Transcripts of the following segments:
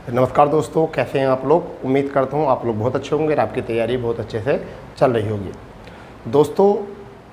नमस्कार दोस्तों, कैसे हैं आप लोग। उम्मीद करता हूँ आप लोग बहुत अच्छे होंगे और आपकी तैयारी बहुत अच्छे से चल रही होगी। दोस्तों,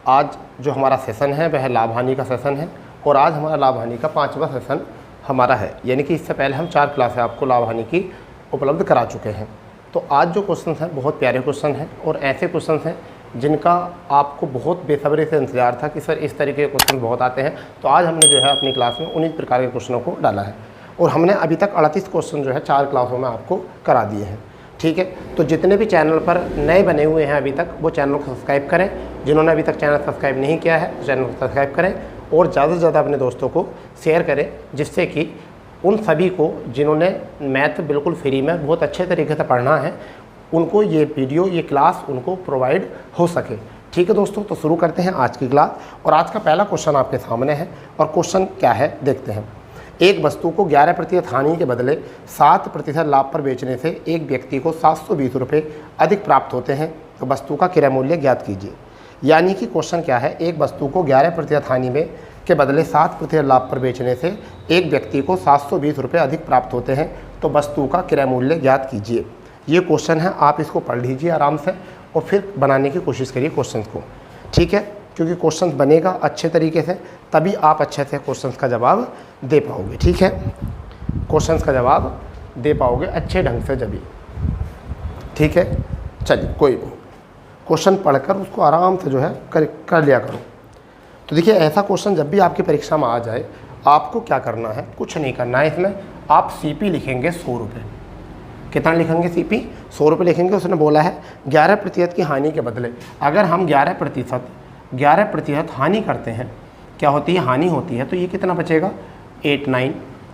आज जो हमारा सेशन है वह लाभ हानि का सेशन है और आज हमारा लाभ हानि का 5वां सेशन हमारा है, यानी कि इससे पहले हम 4 क्लासें आपको लाभ हानि की उपलब्ध करा चुके हैं। तो आज जो क्वेश्चन हैं बहुत प्यारे क्वेश्चन हैं और ऐसे क्वेश्चन हैं जिनका आपको बहुत बेसब्री से इंतजार था कि सर इस तरीके के क्वेश्चन बहुत आते हैं। तो आज हमने जो है अपनी क्लास में 19 प्रकार के क्वेश्चनों को डाला है और हमने अभी तक 38 क्वेश्चन जो है 4 क्लासों में आपको करा दिए हैं। ठीक है, तो जितने भी चैनल पर नए बने हुए हैं अभी तक वो चैनल को सब्सक्राइब करें। जिन्होंने अभी तक चैनल सब्सक्राइब नहीं किया है तो चैनल को सब्सक्राइब करें और ज़्यादा से ज़्यादा अपने दोस्तों को शेयर करें, जिससे कि उन सभी को जिन्होंने मैथ बिल्कुल फ्री में बहुत अच्छे तरीके से पढ़ना है उनको ये वीडियो, ये क्लास उनको प्रोवाइड हो सके। ठीक है दोस्तों, तो शुरू करते हैं आज की क्लास। और आज का पहला क्वेश्चन आपके सामने है और क्वेश्चन क्या है देखते हैं। एक वस्तु को 11% हानि के बदले 7% लाभ पर बेचने से एक व्यक्ति को 720 रुपये अधिक प्राप्त होते हैं, तो वस्तु का क्रय मूल्य ज्ञात कीजिए। यानी कि क्वेश्चन क्या है, एक वस्तु को 11% हानि में के बदले 7% लाभ पर बेचने से एक व्यक्ति को 720 रुपये अधिक प्राप्त होते हैं, तो वस्तु का क्रय मूल्य ज्ञात कीजिए। ये क्वेश्चन है, आप इसको पढ़ लीजिए आराम से और फिर बनाने की कोशिश करिए क्वेश्चन को। ठीक है, क्योंकि क्वेश्चन बनेगा अच्छे तरीके से तभी आप अच्छे से क्वेश्चन का जवाब दे पाओगे। ठीक है, क्वेश्चन का जवाब दे पाओगे अच्छे ढंग से जभी। ठीक है, चलिए कोई नहीं, क्वेश्चन पढ़कर उसको आराम से जो है कर लिया करो। तो देखिए, ऐसा क्वेश्चन जब भी आपकी परीक्षा में आ जाए आपको क्या करना है, कुछ नहीं करना है। इसमें आप सीपी लिखेंगे 100 रुपये। कितना लिखेंगे सीपी? 100 रुपये लिखेंगे। उसने बोला है 11% की हानि के बदले अगर हम 11% हानि करते हैं, क्या होती है, हानि होती है, तो ये कितना बचेगा 89।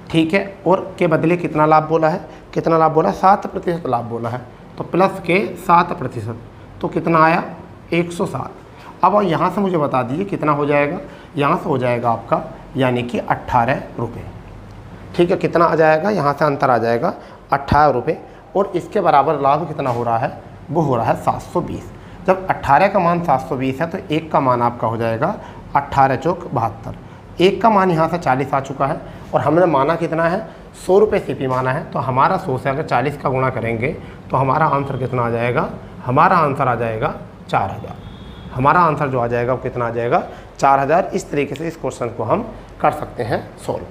ठीक है, और के बदले कितना लाभ बोला है, कितना लाभ बोला है 7% लाभ बोला है, तो प्लस के 7%, तो कितना आया 107। अब यहाँ से मुझे बता दीजिए कितना हो जाएगा, यहाँ से हो जाएगा आपका यानी कि 18 रुपये। ठीक है, कितना आ जाएगा, यहाँ से अंतर आ जाएगा 18 रुपये और इसके बराबर लाभ कितना हो रहा है, वो हो रहा है 720। जब 18 का मान 720 है तो 1 का मान आपका हो जाएगा 18 चौक 72। 1 का मान यहाँ से 40 आ चुका है और हमने माना कितना है 100 रुपये सीपी माना है, तो हमारा 100 से अगर 40 का गुणा करेंगे तो हमारा आंसर कितना आ जाएगा, हमारा आंसर आ जाएगा 4000। हमारा आंसर जो आ जाएगा वो कितना आ जाएगा 4000। इस तरीके से इस क्वेश्चन को हम कर सकते हैं सॉल्व।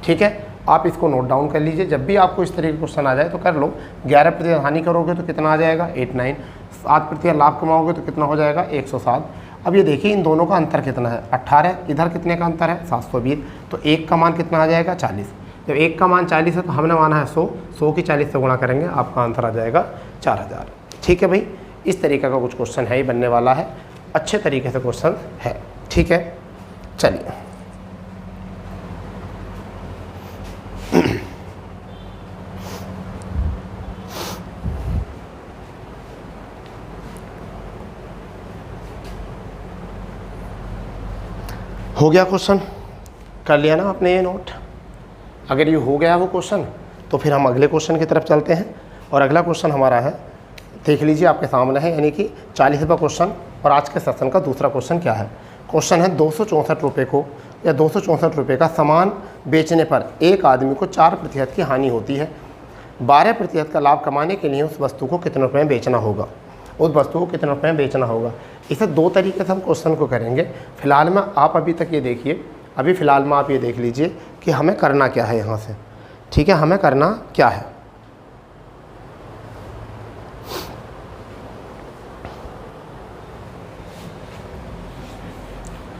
ठीक है, आप इसको नोट डाउन कर लीजिए। जब भी आपको इस तरीके का क्वेश्चन आ जाए तो कर लो। 11% हानि करोगे तो कितना आ जाएगा 89, 7% लाभ कमाओगे तो कितना हो जाएगा 107। अब ये देखिए इन दोनों का अंतर कितना है 18, इधर कितने का अंतर है 720, तो 1 का मान कितना आ जाएगा 40। जब 1 का मान 40 है तो हमने माना है 100 की 40 से गुणा करेंगे, आपका आंसर आ जाएगा 4000। ठीक है भाई, इस तरीके का कुछ क्वेश्चन है ही बनने वाला है, अच्छे तरीके से क्वेश्चन है। ठीक है, चलिए हो गया क्वेश्चन, कर लिया ना आपने ये नोट। अगर ये हो गया वो क्वेश्चन तो फिर हम अगले क्वेश्चन की तरफ चलते हैं और अगला क्वेश्चन हमारा है, देख लीजिए आपके सामने है, यानी कि 40वां क्वेश्चन और आज के सेशन का दूसरा क्वेश्चन क्या है। क्वेश्चन है 264 रुपये को या 264 रुपये का सामान बेचने पर एक आदमी को 4% की हानि होती है। 12% का लाभ कमाने के लिए उस वस्तु को कितने रुपये में बेचना होगा, उस वस्तु को कितने रुपये में बेचना होगा। इसे 2 तरीके से हम क्वेश्चन को करेंगे। फिलहाल में आप अभी तक ये देखिए, अभी फ़िलहाल में आप ये देख लीजिए कि हमें करना क्या है यहाँ से। ठीक है, हमें करना क्या है,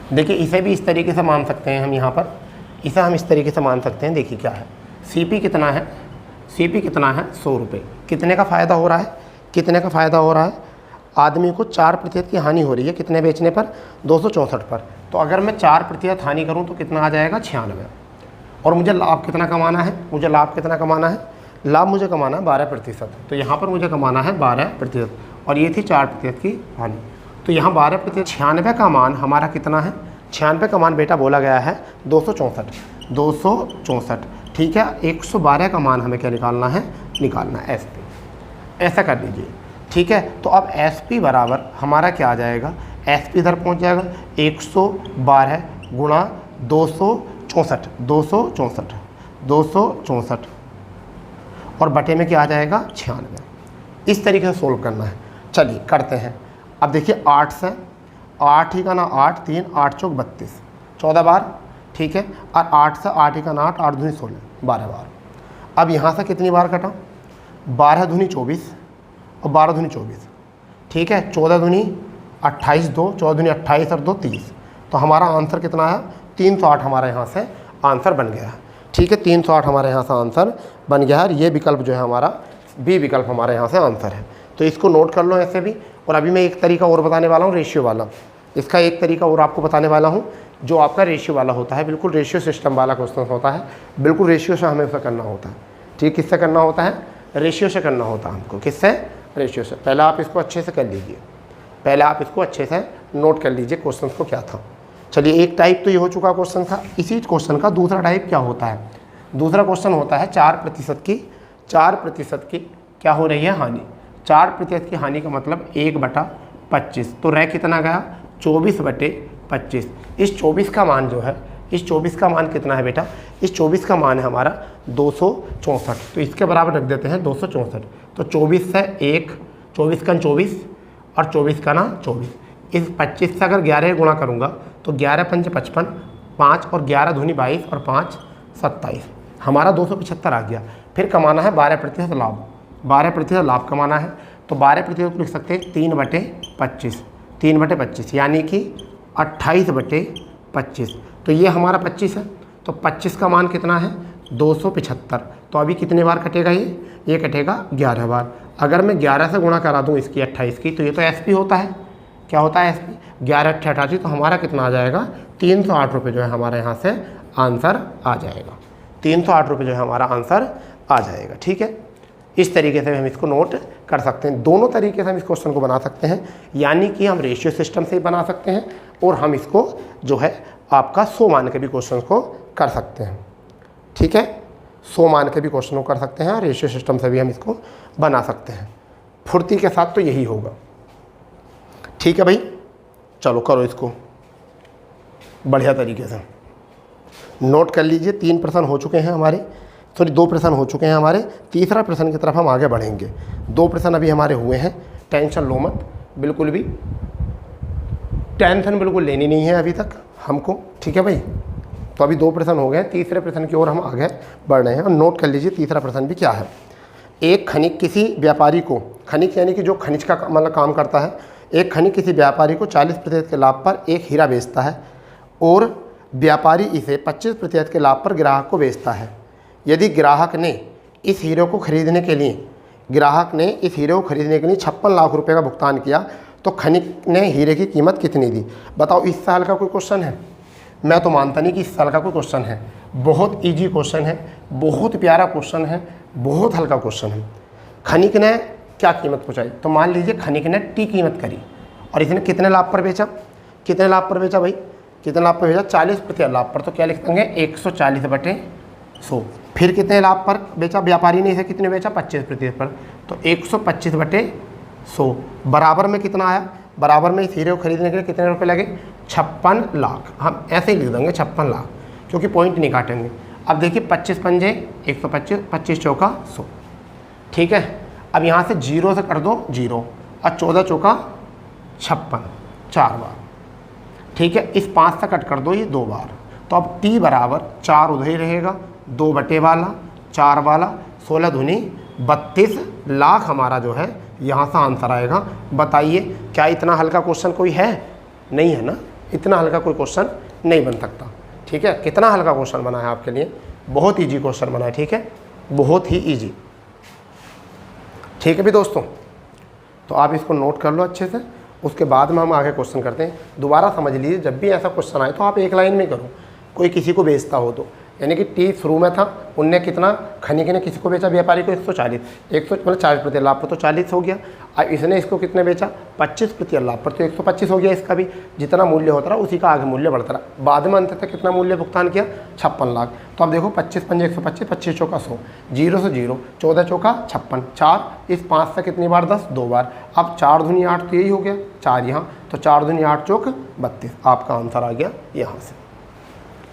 देखिए इसे भी इस तरीके से मान सकते हैं हम। यहाँ पर इसे हम इस तरीके से मान सकते हैं। देखिए क्या है, सीपी कितना है, सीपी कितना है 100 रुपये। कितने का फ़ायदा हो रहा है, कितने का फ़ायदा हो रहा है, आदमी को 4% की हानि हो रही है, कितने बेचने पर 264 पर। तो अगर मैं 4% हानि करूं तो कितना आ जाएगा 96। और मुझे लाभ कितना कमाना है, मुझे लाभ कितना कमाना है, लाभ मुझे कमाना है 12%। तो यहाँ पर मुझे कमाना है 12% और ये थी 4% की हानि। तो यहाँ 12%, 96 का मान हमारा कितना है, 96 का मान बेटा बोला गया है 264। ठीक है, 112 का मान हमें क्या निकालना है, निकालना है SP। ऐसा कर लीजिए। ठीक है, तो अब SP बराबर हमारा क्या आ जाएगा, SP इधर पहुंच जाएगा 112 गुणा 264 और बटे में क्या आ जाएगा 96। इस तरीके से सोल्व करना है। चलिए करते हैं। अब देखिए 8 से 8 ही का ना 8, 3 8 चौक 32, 14 बार, ठीक है। और 8 से 8 ही का ना 8, 8 दूनी 16, 12 बार। अब यहाँ से कितनी बार कटा, 12 दूनी 24 और 12 दूनी 24, ठीक है। 14 दूनी 28, 2 14 दूनी 28 और 2 30। तो हमारा आंसर कितना है, 308 हमारे यहाँ से आंसर बन गया है, ठीक है। 308 हमारे यहाँ से आंसर बन गया है। ये विकल्प जो है हमारा बी विकल्प हमारे यहाँ से आंसर है। तो इसको नोट कर लो ऐसे भी। और अभी मैं एक तरीका और बताने वाला हूँ, रेशियो वाला। इसका एक तरीका और आपको बताने वाला हूँ जो आपका रेशियो वाला होता है, बिल्कुल रेशियो सिस्टम वाला क्वेश्चन होता है। बिल्कुल रेशियो से हमें उसे करना होता है, ठीक। किससे करना होता है, रेशियो से करना होता है हमको। किससे, रेशियो से। पहले आप इसको अच्छे से कर लीजिए, पहले आप इसको अच्छे से नोट कर लीजिए क्वेश्चन को क्या था। चलिए एक टाइप तो ये हो चुका क्वेश्चन था। इसी क्वेश्चन का दूसरा टाइप क्या होता है, दूसरा क्वेश्चन होता है 4% की क्या हो रही है हानि। 4% की हानि का मतलब 1/25। तो रह कितना गया, 24/25। इस 24 का मान जो है, इस 24 का मान कितना है बेटा, इस 24 का मान है हमारा 264। तो इसके बराबर रख देते हैं 264। तो 24 से 1, 24 का 24 और 24 का ना 24। इस 25 से अगर 11 गुणा करूँगा तो 11 पंच 55, 5 और 11 दूनी 22 और 5 27। हमारा 275 आ गया। फिर कमाना है 12% लाभ, 12% लाभ कमाना है। तो 12% को लिख सकते हैं 3/25, 3/25 यानी कि 28/25। तो ये हमारा 25 है। तो 25 का मान कितना है, 275। तो अभी कितने बार कटेगा ये कटेगा 11 बार। अगर मैं 11 से गुणा करा दूँ इसकी 28 की, तो ये तो SP होता है। क्या होता है SP, 11 8 88। तो हमारा कितना आ जाएगा, 308 रुपये जो है हमारे यहाँ से आंसर आ जाएगा। 308 रुपये जो है हमारा आंसर आ जाएगा, ठीक है। इस तरीके से हम इसको नोट कर सकते हैं। दोनों तरीके से हम इस क्वेश्चन को बना सकते हैं, यानी कि हम रेशियो सिस्टम से ही बना सकते हैं और हम इसको जो है आपका 100 मान के भी क्वेश्चन को कर सकते हैं, ठीक है। 100 मान के भी क्वेश्चन को कर सकते हैं, रेशियो सिस्टम से भी हम इसको बना सकते हैं। फुर्ती के साथ तो यही होगा, ठीक है भाई। चलो करो इसको बढ़िया तरीके से नोट कर लीजिए। 3 प्रश्न हो चुके हैं हमारे, सॉरी 2 प्रश्न हो चुके हैं हमारे। तीसरा प्रश्न की तरफ हम आगे बढ़ेंगे। 2 प्रश्न अभी हमारे हुए हैं। टेंशन लो मत, बिल्कुल भी टेंशन बिल्कुल लेनी नहीं है अभी तक हमको, ठीक है भाई। तो अभी 2 प्रश्न हो गए, तीसरे प्रश्न की ओर हम आगे बढ़ रहे हैं। और नोट कर लीजिए तीसरा प्रश्न भी क्या है। एक खनिक किसी व्यापारी को, खनिक यानी कि जो खनिज का मतलब काम करता है, एक खनिक किसी व्यापारी को 40% के लाभ पर एक हीरा बेचता है और व्यापारी इसे 25% के लाभ पर ग्राहक को बेचता है। यदि ग्राहक ने इस हीरे को खरीदने के लिए 56 लाख रुपए का भुगतान किया तो खनिक ने हीरे की कीमत कितनी दी। बताओ, इस साल का कोई क्वेश्चन है? मैं तो मानता नहीं कि इस साल का कोई क्वेश्चन है। बहुत इजी क्वेश्चन है, बहुत प्यारा क्वेश्चन है, बहुत हल्का क्वेश्चन है। खनिक ने क्या कीमत पहुँचाई, तो मान लीजिए खनिक ने T कीमत करी और इसने कितने लाभ पर बेचा, कितने लाभ पर बेचा भाई, कितने लाभ पर बेचा, 40% लाभ पर। तो क्या लिख देंगे, 140/100। फिर कितने लाभ पर बेचा व्यापारी ने, इसे कितने बेचा, 25% पर। तो 125/100 बराबर में कितना आया, बराबर में इस हीरे को खरीदने के लिए कितने रुपए लगे, 56 लाख। हम ऐसे ही लिख देंगे 56 लाख, क्योंकि पॉइंट नहीं काटेंगे। अब देखिए 25 पंजे 125, 25 चौका 100, ठीक है। अब यहाँ से 0 से कर दो 0 और 14 चौका 56, 4 बार, ठीक है। इस 5 से कट कर दो ये 2 बार। तो अब T बराबर 4 उधर ही रहेगा, 2 बटे वाला 4 वाला, 16 दूनी 32 लाख हमारा जो है यहाँ से आंसर आएगा। बताइए क्या इतना हल्का क्वेश्चन कोई है? नहीं है ना, इतना हल्का कोई क्वेश्चन नहीं बन सकता, ठीक है। कितना हल्का क्वेश्चन बना है आपके लिए, बहुत ईजी क्वेश्चन बना है, ठीक है, बहुत ही ईजी, ठीक है भी दोस्तों। तो आप इसको नोट कर लो अच्छे से, उसके बाद में हम आगे क्वेश्चन करते हैं। दोबारा समझ लीजिए, जब भी ऐसा क्वेश्चन आए तो आप एक लाइन में करो। कोई किसी को बेचता हो तो, यानी कि T शुरू में था, उनने कितना, खनिक ने किसी को बेचा, व्यापारी को 140, 100 मतलब 40% लाभ पर, तो 40 हो गया। और इसने इसको कितने बेचा, 25% लाभ पर, तो 125 हो गया। इसका भी जितना मूल्य होता रहा उसी का आगे मूल्य बढ़ता रहा। बाद में अंत तक कितना मूल्य भुगतान किया, 56 लाख। तो अब देखो 25 पंजे 125, 25 चौका 100, 0 से 0, 14 चौका 56, 4, इस 5 से कितनी बार, 10, 2 बार। अब 4 दूनी 8, तो यही हो गया 4 यहाँ, तो 4 दूनी 8 चौक 32, आपका आंसर आ गया यहाँ से,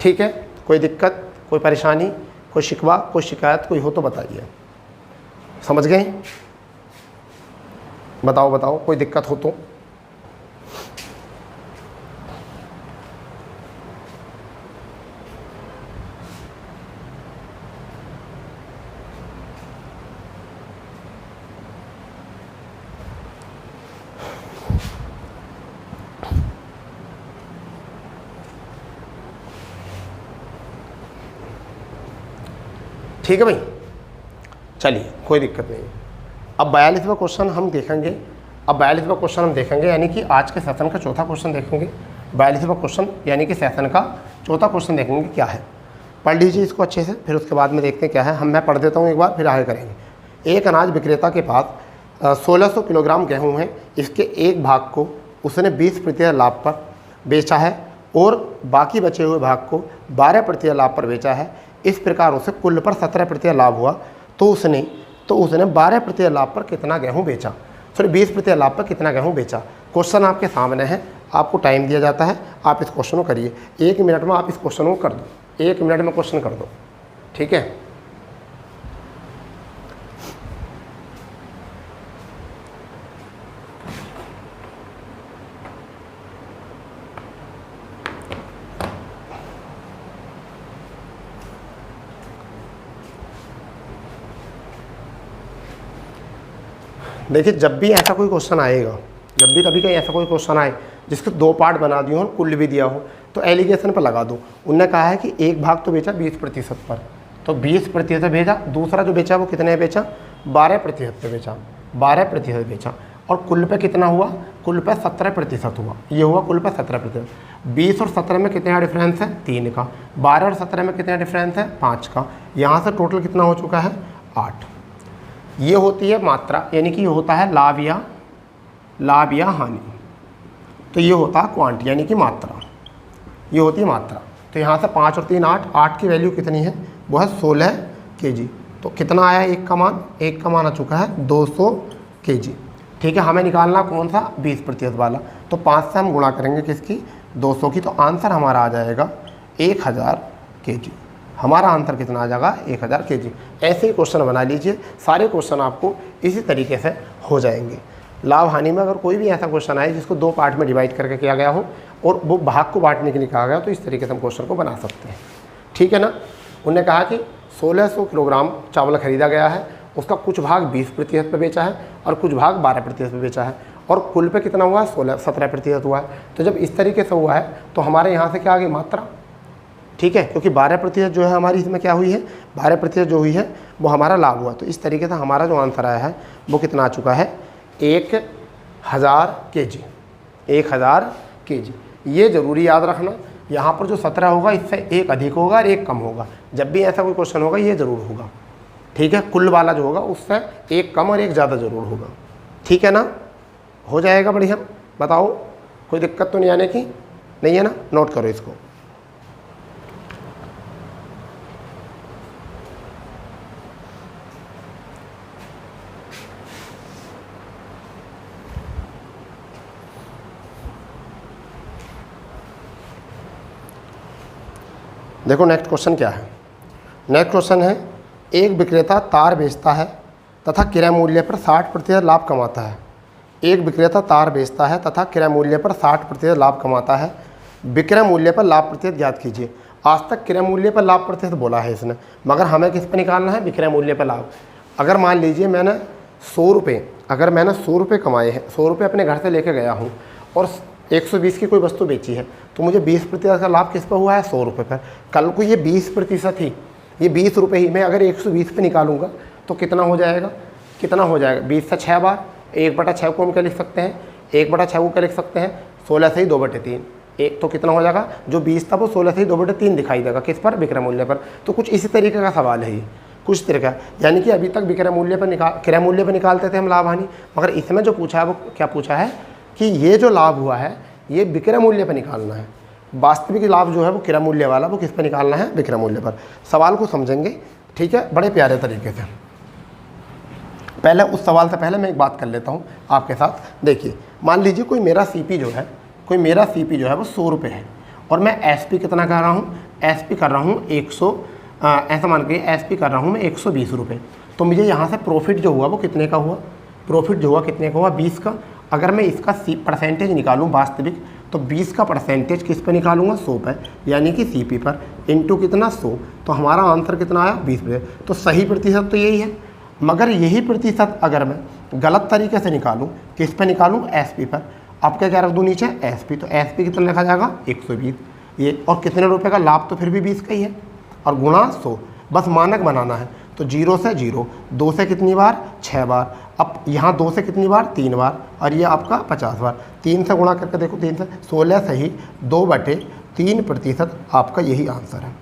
ठीक है। कोई दिक्कत, कोई परेशानी, कोई शिकवा, कोई शिकायत कोई हो तो बताइए। समझ गए? बताओ बताओ, कोई दिक्कत हो तो। ठीक है भाई, चलिए कोई दिक्कत नहीं। अब 42वां क्वेश्चन हम देखेंगे। अब 42वां क्वेश्चन हम देखेंगे, यानी कि आज के सेशन का चौथा क्वेश्चन देखेंगे। 42वां क्वेश्चन यानी कि सेशन का चौथा क्वेश्चन देखेंगे क्या है। पढ़ लीजिए इसको अच्छे से, फिर उसके बाद में देखते हैं क्या है। मैं पढ़ देता हूँ एक बार, फिर आगे करेंगे। एक अनाज विक्रेता के पास 1600 किलोग्राम गेहूँ है। इसके एक भाग को उसने 20% लाभ पर बेचा है और बाकी बचे हुए भाग को 12% लाभ पर बेचा है। इस प्रकार उसे कुल पर 17% लाभ हुआ, तो उसने 12% लाभ पर कितना गेहूं बेचा, सॉरी 20% लाभ पर कितना गेहूं बेचा। क्वेश्चन आपके सामने है, आपको टाइम दिया जाता है, आप इस क्वेश्चन को करिए। 1 मिनट में आप इस क्वेश्चन को कर दो, 1 मिनट में क्वेश्चन कर दो, ठीक है। देखिए, जब भी ऐसा कोई क्वेश्चन आएगा, जब भी कभी कहीं ऐसा कोई क्वेश्चन आए जिसके 2 पार्ट बना दिए हो, कुल भी दिया हो, तो एलिगेशन पर लगा दो। उनने कहा है कि एक भाग तो बेचा 20% पर, तो 20% भेजा। दूसरा जो बेचा वो कितने बेचा, 12% पे बेचा, 12% बेचा। और कुल पे कितना हुआ, कुल पे 17% हुआ। ये हुआ कुल पे 17%। 20 और 17 में कितने का डिफरेंस है, 3 का। 12 और 17 में कितना डिफरेंस है, 5 का। यहाँ से टोटल कितना हो चुका है, 8। ये होती है मात्रा, यानी कि ये होता है लाभ या हानि। तो ये होता है क्वांटिटी, यानी कि मात्रा, ये होती है मात्रा। तो यहाँ से 5 और 3 8, 8 की वैल्यू कितनी है, वो है 16 kg। तो कितना आया एक का मान, एक का मान आ चुका है 200 kg। ठीक है, हमें निकालना कौन सा, 20% वाला। तो 5 से हम गुणा करेंगे किसकी, 200 की। तो आंसर हमारा आ जाएगा 1000 kg। हमारा आंसर कितना आ जाएगा, 1000 kg। ऐसे ही क्वेश्चन बना लीजिए, सारे क्वेश्चन आपको इसी तरीके से हो जाएंगे। लाभ हानि में अगर कोई भी ऐसा क्वेश्चन आए जिसको 2 पार्ट में डिवाइड करके किया गया हो और वो भाग को बांटने के लिए कहा गया, तो इस तरीके से हम क्वेश्चन को बना सकते हैं। ठीक है ना। उन्होंने कहा कि 1600 किलोग्राम चावल खरीदा गया है, उसका कुछ भाग 20% पे बेचा है और कुछ भाग 12% पे बेचा है, और कुल पे कितना हुआ है, 17% हुआ है। तो जब इस तरीके से हुआ है तो हमारे यहाँ से क्या आ गई, मात्रा। ठीक है, क्योंकि 12% जो है हमारी इसमें क्या हुई है, 12% जो हुई है वो हमारा लाभ हुआ। तो इस तरीके से हमारा जो आंसर आया है वो कितना आ चुका है, 1000 kg। 1000 kg। ये ज़रूरी याद रखना, यहाँ पर जो 17 होगा इससे एक अधिक होगा और एक कम होगा। जब भी ऐसा कोई क्वेश्चन होगा ये ज़रूर होगा। ठीक है, कुल वाला जो होगा उससे एक कम और एक ज़्यादा ज़रूर होगा। ठीक है ना, हो जाएगा बढ़िया। बताओ, कोई दिक्कत तो नहीं आने की, नहीं है ना। नोट करो इसको। देखो नेक्स्ट क्वेश्चन क्या है। नेक्स्ट क्वेश्चन है, एक विक्रेता तार बेचता है तथा क्रय मूल्य पर 60% लाभ कमाता है। एक विक्रेता तार बेचता है तथा क्रय मूल्य पर 60% लाभ कमाता है। विक्रय मूल्य पर लाभ प्रतिशत ज्ञात कीजिए। आज तक क्रय मूल्य पर लाभ प्रतिशत बोला है इसने, मगर हमें किस पर निकालना है, विक्रय मूल्य पर लाभ। अगर मान लीजिए मैंने 100 रुपये, अगर मैंने 100 रुपये कमाए हैं, 100 रुपये अपने घर से लेके गया हूँ और 120 की कोई वस्तु बेची है, तो मुझे 20% का लाभ किस पर हुआ है, 100 रुपये पर। कल को ये 20% ही, ये 20 रुपये ही मैं अगर 120 पे निकालूंगा तो कितना हो जाएगा, कितना हो जाएगा, 20 से 6 बार, 1/6 को हम क्या लिख सकते हैं, 1/6 को क्या लिख सकते हैं, 16 से ही 2/3। एक तो कितना हो जाएगा, जो 20 था वो 16 से ही 2/3 दिखाई देगा, किस पर, विक्रय मूल्य पर। तो कुछ इसी तरीके का सवाल है ये, कुछ तरीका। यानी कि अभी तक विक्रय मूल्य पर क्रय मूल्य पर निकालते थे हम लाभ हानि, मगर इसमें जो पूछा है वो क्या पूछा है कि ये जो लाभ हुआ है ये विक्रय मूल्य पर निकालना है। वास्तविक लाभ जो है वो क्रय मूल्य वाला, वो किस पर निकालना है, विक्रय मूल्य पर। सवाल को समझेंगे, ठीक है, बड़े प्यारे तरीके से। पहले उस सवाल से पहले मैं एक बात कर लेता हूँ आपके साथ। देखिए, मान लीजिए कोई मेरा सीपी जो है, कोई मेरा सीपी जो है वो 100 रुपये है और मैं एसपी कितना कर रहा हूँ, एसपी कर रहा हूँ 100, ऐसा मान के एसपी कर रहा हूँ मैं 120 रुपये। तो मुझे यहाँ से प्रॉफिट जो हुआ वो कितने का हुआ, प्रॉफिट जो हुआ कितने का हुआ 20 का। अगर मैं इसका परसेंटेज निकालूँ वास्तविक, तो 20 का परसेंटेज किस पे निकालूंगा 100 पे, यानी कि CP पर इंटू कितना 100, तो हमारा आंसर कितना आया 20%। तो सही प्रतिशत तो यही है, मगर यही प्रतिशत अगर मैं गलत तरीके से निकालूं, किस पे निकालूं SP पर। अब क्या रख दूँ नीचे SP, तो SP कितना लिखा जाएगा 120, ये और कितने रुपए का लाभ, तो फिर भी 20 का ही है, और गुणा 100, बस मानक बनाना है। तो 0 से 0, 2 से कितनी बार 6 बार, अब यहाँ 2 से कितनी बार 3 बार, और ये आपका 50 बार। 3 से गुणा करके देखो, 3 से 16 सही 2/3% आपका यही आंसर है।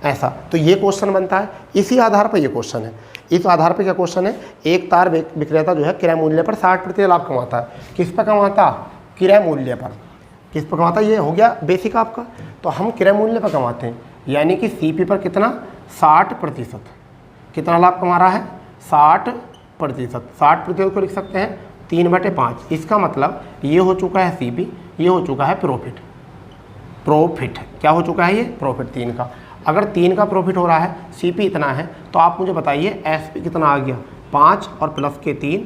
ऐसा तो ये क्वेश्चन बनता है, इसी आधार पर ये क्वेश्चन है। इस आधार पर क्या क्वेश्चन है, एक तार विक्रेता जो है क्रय मूल्य पर 60% लाभ कमाता है। किस पर कमाता, क्रय मूल्य पर। किस पर कमाता, ये हो गया बेसिक आपका। तो हम क्रय मूल्य पर कमाते हैं, यानी कि CP पर कितना 60%, कितना लाभ कमा रहा है 60%। 60% को लिख सकते हैं 3/5। इसका मतलब ये हो चुका है CP, ये हो चुका है प्रॉफिट। प्रॉफिट क्या हो चुका है, ये प्रॉफिट 3 का। अगर 3 का प्रॉफिट हो रहा है, CP इतना है, तो आप मुझे बताइए SP कितना आ गया 5 और प्लस के 3,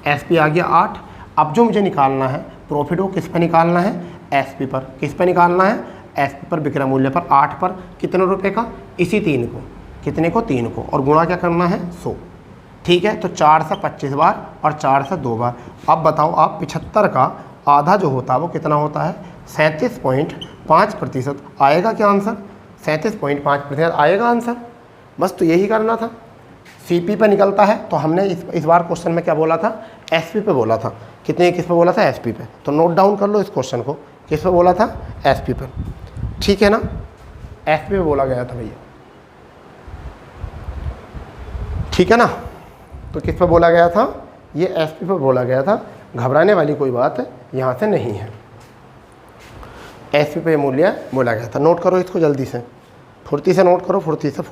SP आ गया 8। अब जो मुझे निकालना है प्रॉफिट, वो किस पर निकालना है SP पर। किस पर निकालना है SP पर, विक्रय मूल्य पर 8 पर, कितने रुपए का, इसी 3 को, कितने को 3 को, और गुणा क्या करना है 100। ठीक है, तो 4 से 25 बार और 4 से 2 बार। अब बताओ आप 75 का आधा जो होता है वो कितना होता है 37.5%। आएगा क्या आंसर 37.5% आएगा आंसर। बस तो यही करना था। CP पे निकलता है, तो हमने इस बार क्वेश्चन में क्या बोला था SP पे बोला था। कितने किस पे बोला था SP पे, तो नोट डाउन कर लो इस क्वेश्चन को। किस पे बोला था SP पर, ठीक है ना, SP पे बोला गया था भैया, ठीक है ना। तो किस पे बोला गया था, ये SP पे बोला गया था। घबराने वाली कोई बात यहाँ से नहीं है, SP पे मूल्य बोला गया था। नोट करो इसको जल्दी से, फुर्ती से नोट करो, फुर्ती से,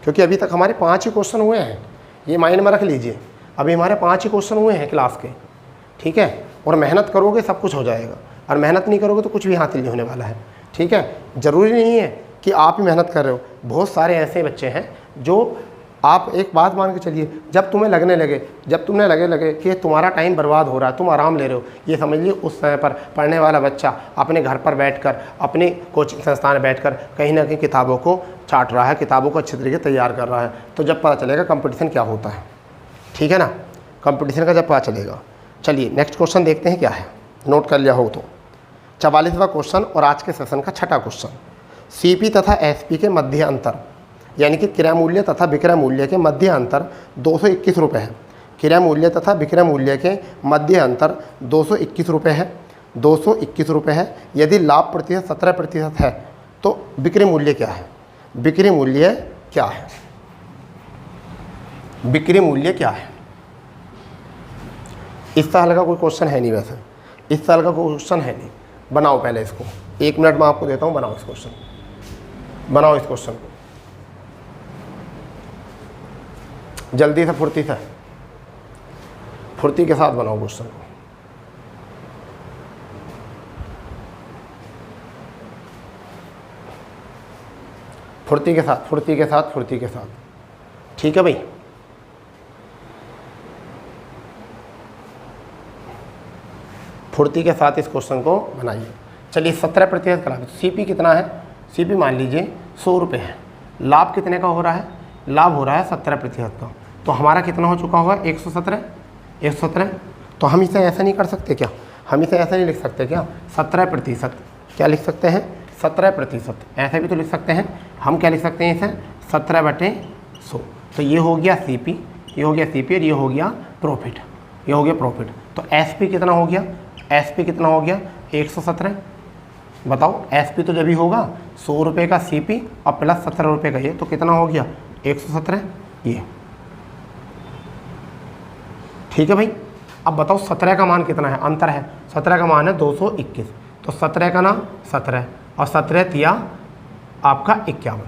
क्योंकि अभी तक हमारे 5 ही क्वेश्चन हुए हैं, ये माइंड में रख लीजिए। अभी हमारे 5 ही क्वेश्चन हुए हैं क्लास के, ठीक है। और मेहनत करोगे सब कुछ हो जाएगा, और मेहनत नहीं करोगे तो कुछ भी हासिल नहीं होने वाला है, ठीक है। ज़रूरी नहीं है कि आप ही मेहनत कर रहे हो, बहुत सारे ऐसे बच्चे हैं जो, आप एक बात मान के चलिए, जब तुम्हें लगने लगे कि तुम्हारा टाइम बर्बाद हो रहा है, तुम आराम ले रहे हो, ये समझ लीजिए उस समय पर पढ़ने वाला बच्चा अपने घर पर बैठकर, अपने कोचिंग संस्थान में बैठकर कहीं ना कहीं किताबों को चाट रहा है, किताबों को अच्छे तरीके तैयार कर रहा है। तो जब पता चलेगा कंपटीशन क्या होता है, ठीक है ना, कंपटीशन का जब पता चलेगा। चलिए नेक्स्ट क्वेश्चन देखते हैं क्या है, नोट कर लिया हो तो। 44वां क्वेश्चन और आज के सेशन का 6ठा क्वेश्चन। CP तथा SP के मध्य अंतर, यानी कि क्रय मूल्य तथा विक्रय मूल्य के मध्य अंतर 221 रुपये है। क्रय मूल्य तथा विक्रय मूल्य के मध्य अंतर 221 रुपये है, 221 रुपये है। यदि लाभ प्रतिशत 17% है तो बिक्री मूल्य क्या है, बिक्री मूल्य क्या है, बिक्री मूल्य क्या है। इस साल का कोई क्वेश्चन है नहीं, वैसे इस साल का कोई क्वेश्चन है नहीं। बनाओ पहले इसको, 1 मिनट में आपको देता हूँ, बनाओ इस क्वेश्चन, बनाओ इस क्वेश्चन को जल्दी से, फुर्ती के साथ बनाओ क्वेश्चन को। फुर्ती के साथ, ठीक है भाई। फुर्ती के साथ इस क्वेश्चन को बनाइए। चलिए 17% का लाभ, CP कितना है, CP मान लीजिए 100 रुपये है। लाभ कितने का हो रहा है, लाभ हो रहा है 17% का, तो हमारा कितना हो चुका होगा 117। तो हम इसे ऐसा नहीं कर सकते क्या, हम इसे ऐसा नहीं लिख सकते क्या 17%, क्या लिख सकते हैं 17%, ऐसे भी तो लिख सकते हैं। हम क्या लिख सकते हैं इसे 17/100। तो ये हो गया CP, ये हो गया CP और ये हो गया प्रॉफिट, ये हो गया प्रॉफिट। तो SP कितना हो गया, SP कितना हो गया 117। बताओ SP तो जब भी होगा 100 रुपये का CP और प्लस 17 रुपये का ये, तो कितना हो गया 117 ये, ठीक है भाई। अब बताओ 17 का मान कितना है, अंतर है, 17 का मान है 221। तो 17 का नाम 17 और 17 तिया आपका 51,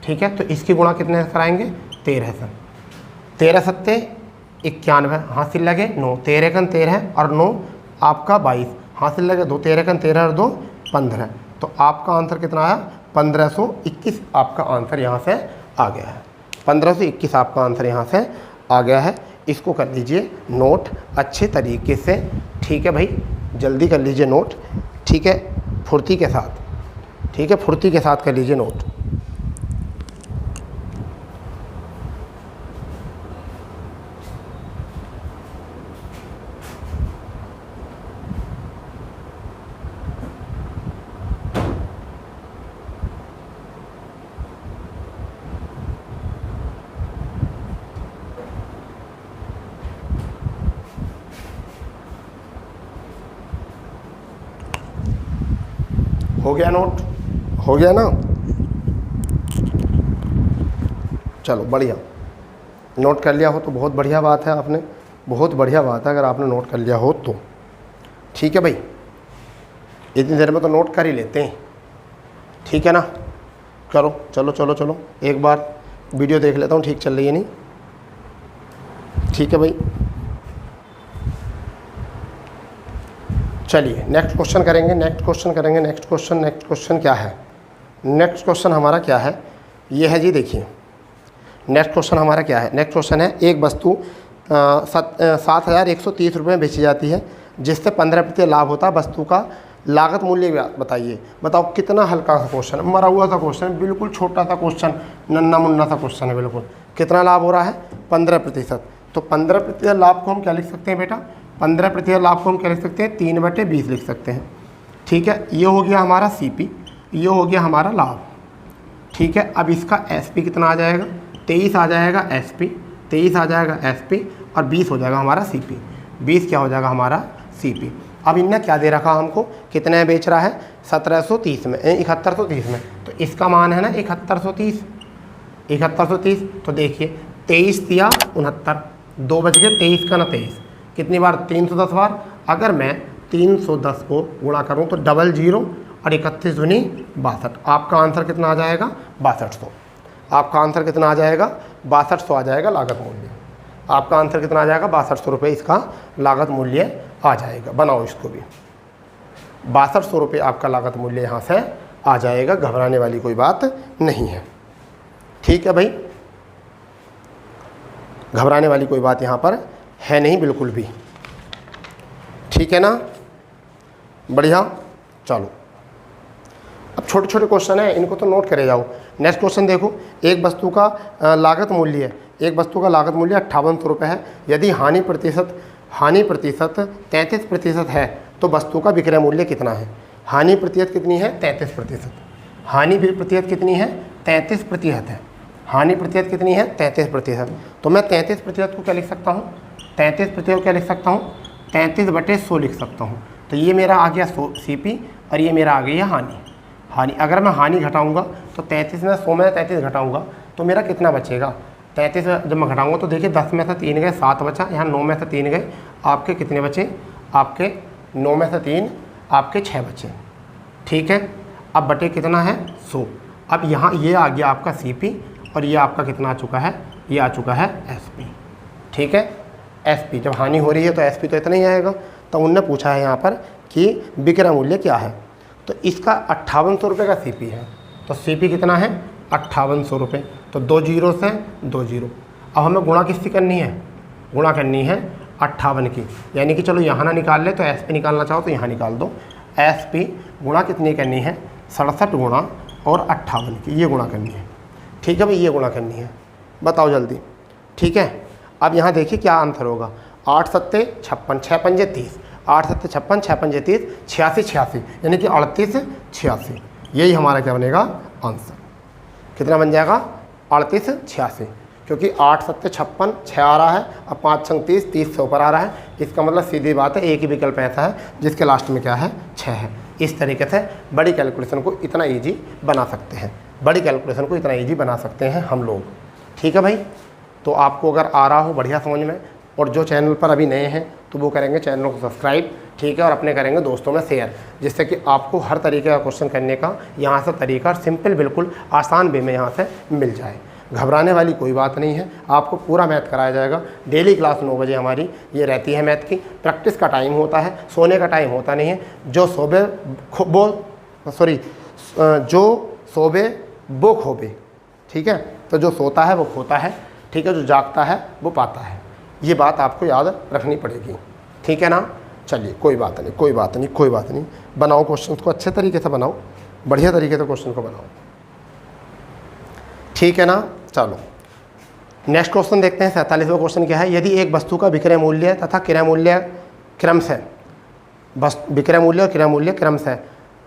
ठीक है। तो इसकी गुणा कितने से कराएंगे 13 से, 13 सत्ते 91, हासिल लगे 9, 13 कन 13 और 9 आपका 22, हासिल लगे 2, 13 कन 13 और 2 15। तो आपका आंसर कितना आया 1521, आपका आंसर यहाँ से आ गया है 1521 आपका आंसर यहाँ से आ गया है। इसको कर लीजिए नोट अच्छे तरीके से, ठीक है भाई, जल्दी कर लीजिए नोट, ठीक है, फुर्ती के साथ, ठीक है, फुर्ती के साथ कर लीजिए नोट। हो गया नोट, हो गया ना, चलो बढ़िया, नोट कर लिया हो तो बहुत बढ़िया बात है, आपने बहुत बढ़िया बात है अगर आपने नोट कर लिया हो तो, ठीक है भाई, इतनी देर में तो नोट कर ही लेते हैं, ठीक है ना। करो, चलो चलो चलो, एक बार वीडियो देख लेता हूँ ठीक चल रही है नहीं, ठीक है भाई। चलिए नेक्स्ट क्वेश्चन करेंगे, नेक्स्ट क्वेश्चन करेंगे, नेक्स्ट क्वेश्चन क्या है, नेक्स्ट क्वेश्चन हमारा क्या है, ये है जी, देखिए नेक्स्ट क्वेश्चन हमारा क्या है। नेक्स्ट क्वेश्चन है, एक वस्तु 7,130 रुपये में बेची जाती है जिससे 15% लाभ होता है, वस्तु का लागत मूल्य बताइए। बताओ कितना हल्का सा क्वेश्चन, मरा हुआ सा क्वेश्चन, बिल्कुल छोटा सा क्वेश्चन, नन्ना मुन्ना सा क्वेश्चन है बिल्कुल। कितना लाभ हो रहा है? 15%। तो 15% लाभ को हम क्या लिख सकते हैं बेटा? 15% लाभ को हम क्या लिख सकते हैं? 3/20 लिख सकते हैं, ठीक है। ये हो गया हमारा CP, ये हो गया हमारा लाभ, ठीक है। अब इसका SP कितना आ जाएगा? 23 आ जाएगा SP, 23 आ जाएगा SP और 20 हो जाएगा हमारा CP। 20 क्या हो जाएगा हमारा CP। अब इनने क्या दे रखा हमको, कितने में बेच रहा है? 1730 में, 7130 में। तो इसका मान है ना 7130, 7130। तो देखिए 23 दिया 69, 2 बच गए, 23 का ना 23, कितनी बार? 310 बार। अगर मैं 310 को गुणा करूं तो 00 और 31 दूनी 62। आपका आंसर कितना आ जाएगा? 6200। आपका आंसर कितना आ जाएगा? 6200 आ जाएगा लागत मूल्य। आपका आंसर कितना आ जाएगा? 6200 रुपये इसका लागत मूल्य आ जाएगा। बनाओ इसको भी, 6200 रुपये आपका लागत मूल्य यहाँ से आ जाएगा, घबराने वाली कोई बात नहीं है, ठीक है भाई, घबराने वाली कोई बात यहाँ पर है नहीं बिल्कुल भी, ठीक है ना। बढ़िया, चलो अब छोटे छोटे क्वेश्चन है, इनको तो नोट करे जाओ। नेक्स्ट क्वेश्चन देखो, एक वस्तु का लागत मूल्य है, एक वस्तु का लागत मूल्य 5800 रुपये है। यदि हानि प्रतिशत 33% है तो वस्तु का विक्रय मूल्य कितना है? हानि प्रतिशत कितनी है? 33%। हानि प्रतिशत कितनी है? 33% है। हानि प्रतिशत कितनी है? 33%। तो मैं 33% को क्या लिख सकता हूँ? 33% को क्या लिख सकता हूँ? 33/100 लिख सकता हूँ। तो ये मेरा आ गया CP और ये मेरा आ गया हानि। हानि अगर मैं हानि घटाऊंगा तो 33 में 100 में 33 घटाऊंगा तो मेरा कितना बचेगा? 33 जब मैं घटाऊंगा तो देखिए 10 में से 3 गए, 7 बचा, यहाँ 9 में से 3 गए, आपके कितने बचे? आपके 9 में से 3, आपके 6 बचे, ठीक है। अब बटे कितना है? 100। अब यहाँ ये आ गया आपका CP और ये आपका कितना आ चुका है? ये आ चुका है SP, ठीक है। SP जब हानि हो रही है तो SP तो इतना ही आएगा। तो उनने पूछा है यहाँ पर कि विक्रय मूल्य क्या है, तो इसका 5800 रुपये का CP है। तो CP कितना है? 5800 रुपये। तो 2 जीरो से 2 जीरो। अब हमें गुणा किसकी करनी है? गुणा करनी है 58 की, यानी कि चलो यहाँ ना निकाल ले तो SP निकालना चाहो तो यहाँ निकाल दो। SP गुणा कितनी करनी है? 67 गुणा और 58 की, ये गुणा करनी है, ठीक है भाई, ये गुणा करनी है। बताओ जल्दी, ठीक है। अब यहाँ देखिए क्या आंसर होगा। 8 सत्ते 56, 6 पंजे 30, 8 सत्ते 56, 6 पंजे 30, 86 86, यानी कि 38 86। यही हमारा क्या बनेगा? आंसर कितना बन जाएगा? 38 86, क्योंकि 8 सत्ते 56, 6 आ रहा है, अब 5 संग 30, 30 से ऊपर आ रहा है। इसका मतलब सीधी बात है, एक ही विकल्प ऐसा है जिसके लास्ट में क्या है? 6 है। इस तरीके से बड़ी कैलकुलेशन को इतना ईजी बना सकते हैं, बड़ी कैलकुलेशन को इतना ईजी बना सकते हैं हम लोग, ठीक है भाई। तो आपको अगर आ रहा हो बढ़िया समझ में, और जो चैनल पर अभी नए हैं तो वो करेंगे चैनल को सब्सक्राइब, ठीक है, और अपने करेंगे दोस्तों में शेयर, जिससे कि आपको हर तरीके का क्वेश्चन करने का यहाँ से तरीका सिंपल, बिल्कुल आसान वे में यहाँ से मिल जाए। घबराने वाली कोई बात नहीं है, आपको पूरा मैथ कराया जाएगा। डेली क्लास 9 बजे हमारी ये रहती है मैथ की। प्रैक्टिस का टाइम होता है, सोने का टाइम होता नहीं है। जो सोबे वो खोबे, ठीक है। तो जो सोता है वो खोता है, ठीक है, जो जागता है वो पाता है। ये बात आपको याद रखनी पड़ेगी, ठीक है ना। चलिए कोई बात नहीं, कोई बात नहीं, कोई बात नहीं। बनाओ क्वेश्चन को अच्छे तरीके से बनाओ, बढ़िया तरीके से क्वेश्चन को बनाओ, ठीक है ना। चलो नेक्स्ट क्वेश्चन देखते हैं। 47वां क्वेश्चन क्या है। यदि एक वस्तु का विक्रय मूल्य तथा क्रय मूल्य क्रम से, विक्रय मूल्य और क्रय मूल्य क्रम से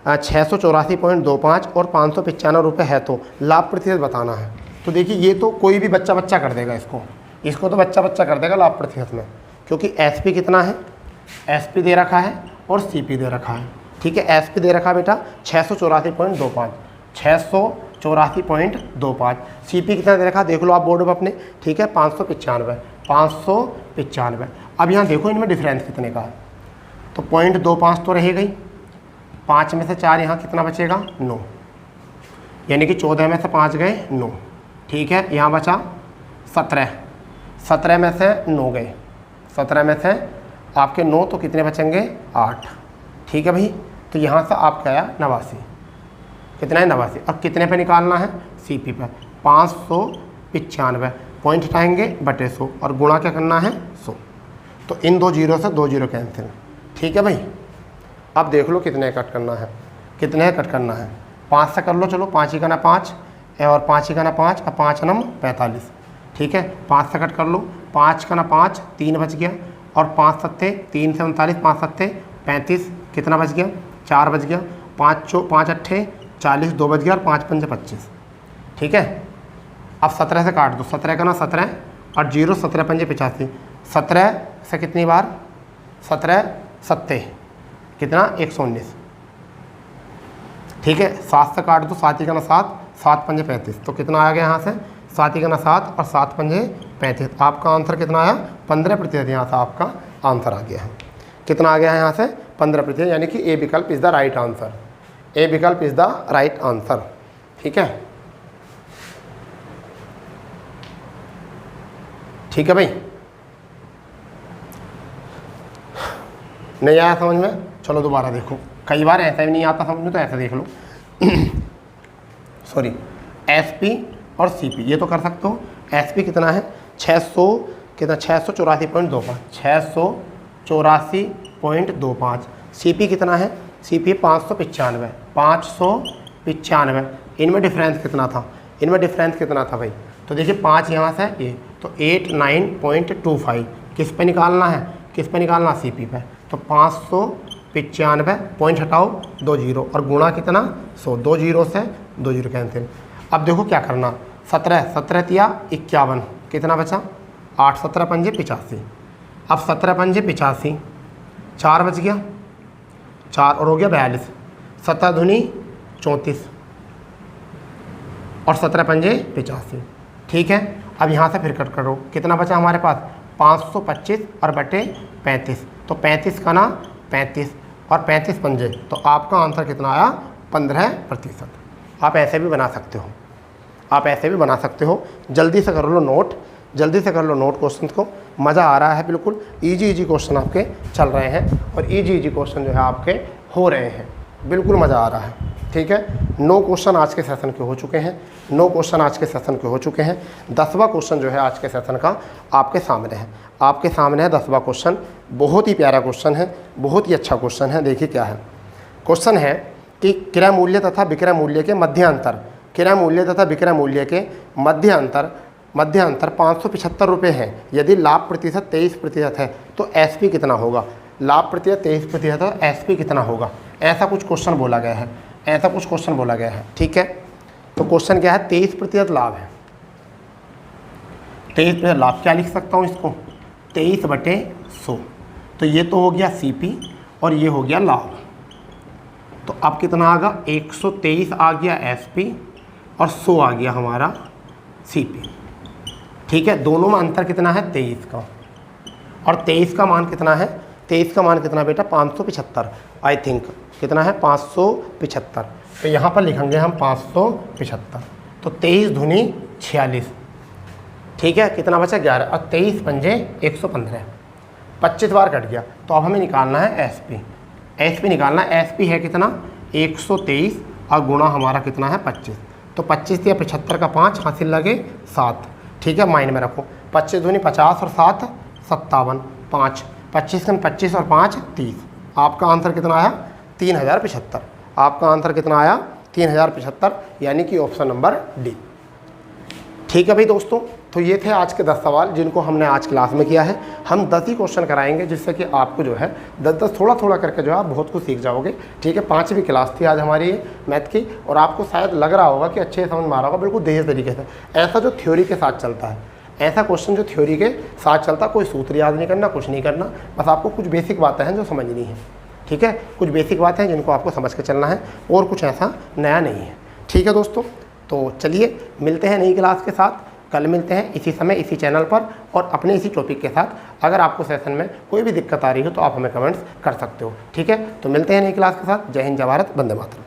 684.25 और 595 रुपये है तो लाभ प्रतिशत बताना है। तो देखिए ये तो कोई भी बच्चा कर देगा, इसको तो बच्चा कर देगा लाभ प्रतिशत में, क्योंकि एसपी कितना है, एसपी दे रखा है और सीपी दे रखा है, ठीक है। एसपी दे रखा है बेटा 684.25, 684.25। सीपी कितना दे रखा देख लो आप बोर्ड पर अपने, ठीक है, 595। अब यहाँ देखो इनमें डिफरेंस कितने का है, तो 0.25 तो रहेगा ही, 5 में से 4 यहाँ कितना बचेगा 9, यानी कि 14 में से 5 गए 9, ठीक है। यहाँ बचा 17 में से 9 गए, 17 में से आपके 9 तो कितने बचेंगे 8, ठीक है भाई। तो यहाँ से आपका आया 89, कितना है 89, और कितने पे निकालना है सीपी पर 595, पॉइंट हटाएंगे बटे 100 और गुणा क्या करना है 100। तो इन 2 जीरो से 2 जीरो कैंसिल, ठीक है भाई। अब देख लो कितने कट करना है, कितने कट करना है, 5 से कर लो, चलो 5 ही करना 5 और 5 ही करना 5 और 5 नम 45, ठीक है। 5 से कट कर लो, 5 करना 5, 3 बच गया, और 5 सत्ते 3 से 39, 5 सत्ते 35, कितना बच गया 4 बच गया, 5 अट्ठे 40, 2 बच गया और 5 पंजे 25, ठीक है। अब 17 से काट दो, 17 का ना 17 और 0, 17 पंजे 85, 17 से कितनी बार 17 सत्ते कितना 119, ठीक है। 7 से काट दो, 7 ही का ना 7, 7 पंजे 35, तो कितना आ गया यहाँ से 7 ही का ना 7 और 7 पंजे 35। आपका आंसर कितना आया 15%, यहाँ से आपका आंसर आ गया है। कितना आ गया है यहाँ से 15%, यानी कि ए विकल्प इज़ द राइट आंसर, ए विकल्प इज़ द राइट आंसर, ठीक है, ठीक है भाई। नहीं आया समझ में, चलो दोबारा देखो, कई बार ऐसा भी नहीं आता समझ में, तो ऐसा देख लो सॉरी, एसपी और सीपी ये तो कर सकते हो। एसपी कितना है 684.25, 684.25। सीपी कितना है, सीपी 595, इनमें डिफरेंस कितना था, इनमें डिफरेंस कितना था भाई, तो देखिए 5 यहाँ से ये, तो 89.25 किस पे निकालना है, किस पे निकालना सीपी पे, तो 595 पॉइंट हटाओ 2 जीरो और गुणा कितना 100, 2 जीरो से 2 जीरो कैंसिल। अब देखो क्या करना, 17 तिया 51, कितना बचा 8, 17 पंजे 85, अब 17 पंजे 85, 4 बच गया 4 और हो गया 42, 17 दूनी 34 और 17 पंजे 85, ठीक है। अब यहाँ से फिर कट करो, कितना बचा हमारे पास 525 और बटे 35, तो 35 का ना 35 और 35 पंजे, तो आपका आंसर कितना आया 15%। आप ऐसे भी बना सकते हो, आप ऐसे भी बना सकते हो। जल्दी से कर लो नोट, जल्दी से कर लो नोट क्वेश्चन को, मज़ा आ रहा है, बिल्कुल इजी क्वेश्चन आपके चल रहे हैं और इजी क्वेश्चन जो है आपके हो रहे हैं, बिल्कुल मज़ा आ रहा है, ठीक है। 9 क्वेश्चन आज के सेशन के हो चुके हैं, 9 क्वेश्चन आज के सेशन के हो चुके हैं। 10वां क्वेश्चन जो है आज के सेशन का आपके सामने है, आपके सामने है 10वां क्वेश्चन। बहुत ही प्यारा क्वेश्चन है, बहुत ही अच्छा क्वेश्चन है। देखिए क्या है, क्वेश्चन है कि क्रय मूल्य तथा विक्रय मूल्य के मध्य अंतर, क्रय मूल्य तथा विक्रय मूल्य के मध्य अंतर 575 रुपये है। यदि लाभ प्रतिशत 23% है तो एसपी कितना होगा। लाभ प्रतिशत 23% है, एसपी कितना होगा, ऐसा कुछ क्वेश्चन बोला गया है, ऐसा कुछ क्वेश्चन बोला गया है, ठीक है। तो क्वेश्चन क्या है, 23% लाभ है, 23% लाभ, क्या लिख सकता हूँ इसको 23/100, तो ये तो हो गया सीपी और ये हो गया लाभ। तो अब कितना आ गया 123 आ गया एसपी और 100 आ गया हमारा सीपी, ठीक है। दोनों में अंतर कितना है 23 का, और 23 का मान कितना है, 23 का मान कितना बेटा 575, आई थिंक कितना है 575, तो यहाँ पर लिखेंगे हम 575, तो 23 दूनी 46, ठीक है। कितना बचा 11 और 23 पंजे 115, 25 बार कट गया। तो अब हमें निकालना है एसपी, एसपी निकालना है। एसपी है कितना 123 और गुणा हमारा कितना है 25, तो 25 या 75 का 5 हासिल लगे 7। ठीक है, माइंड में रखो। 25 दूनी 50 और 7 57, 5 25 कम 25 और 5 30। आपका आंसर कितना आया? 3075। आपका आंसर कितना आया? 3075, यानी कि ऑप्शन नंबर डी। ठीक है भाई दोस्तों, तो ये थे आज के 10 सवाल जिनको हमने आज क्लास में किया है। हम 10 ही क्वेश्चन कराएंगे जिससे कि आपको जो है 10-10 थोड़ा थोड़ा करके जो है आप बहुत कुछ सीख जाओगे। ठीक है, 5वीं क्लास थी आज हमारी मैथ की, और आपको शायद लग रहा होगा कि अच्छे से समझ में आ रहा होगा, बिल्कुल देसी तरीके से। ऐसा जो थ्योरी के साथ चलता है, ऐसा क्वेश्चन जो थ्योरी के साथ चलता, कोई सूत्र याद नहीं करना, कुछ नहीं करना, बस आपको कुछ बेसिक बातें हैं जो समझनी है। ठीक है, कुछ बेसिक बातें हैं जिनको आपको समझ के चलना है, और कुछ ऐसा नया नहीं है। ठीक है दोस्तों, तो चलिए मिलते हैं नई क्लास के साथ। कल मिलते हैं इसी समय इसी चैनल पर और अपने इसी टॉपिक के साथ। अगर आपको सेशन में कोई भी दिक्कत आ रही हो तो आप हमें कमेंट्स कर सकते हो। ठीक है, तो मिलते हैं नई क्लास के साथ। जय हिंद, जय भारत, वंदे मातरम।